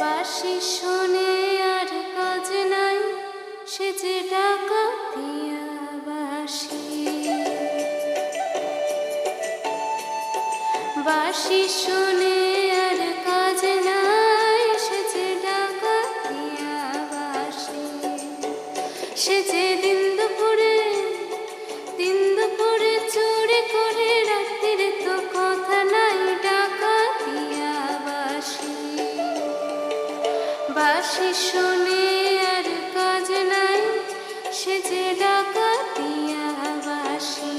বাঁশি শোনে আর কাজ নাই, সে যে ডাকাতিয়া বাঁশি। বাঁশি শোনে আর কাজ নাই, সে যে ডাকাতিয়া বাঁশি। সে যে দিন দুপুরে চুরি করে, রাত্রিরে তো কথা নাই, ডাকাতিয়া বাঁশি। বাঁশি শোনে আর কাজ নাই, সে যে ডাকাতিয়া বাঁশি।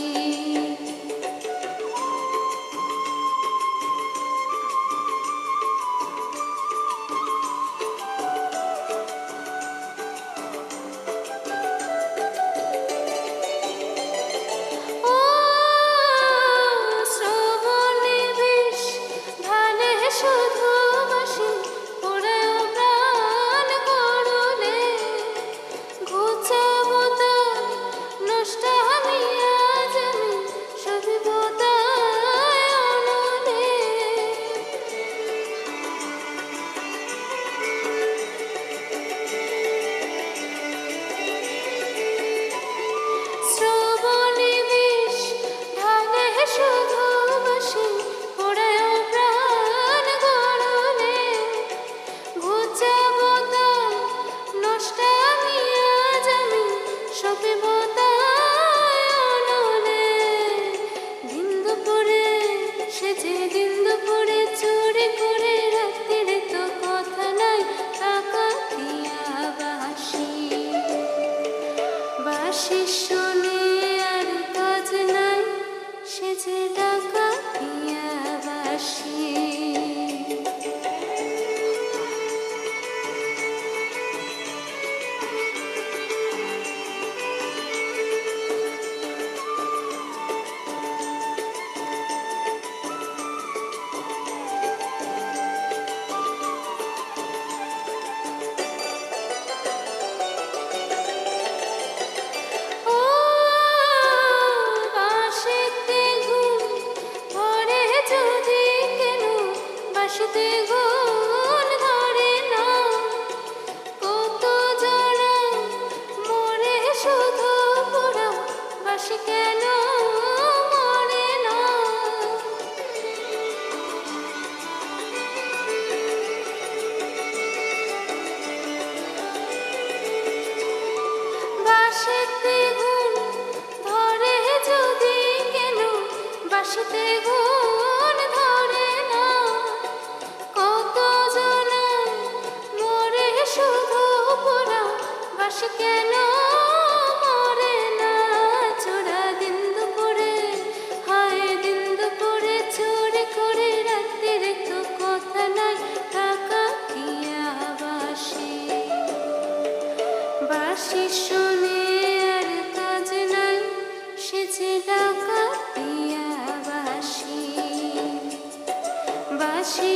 বাঁশি শোনে আর কাজ নাই, সে যে ডাকাতিয়া বাঁশি। বাঁশিতে গুণ ধরে না, কত জনা মরে শুধু পোড়া, বাঁশি কেন মরে না? বাঁশিতে গুণ ধরে যদি কেন, বাঁশিতে গুণ ধরে না, বাঁশি কেন মরে না? চোরা দিন দুপুরে, হায় দিন দুপুরে চুরি করে, রাত্রিরে তো কথা নাই, ডাকাতিয়া বাঁশি। বাঁশি শোনে আর কাজ নাই, সে যে ডাকাতিয়া বাঁশি। বাঁশি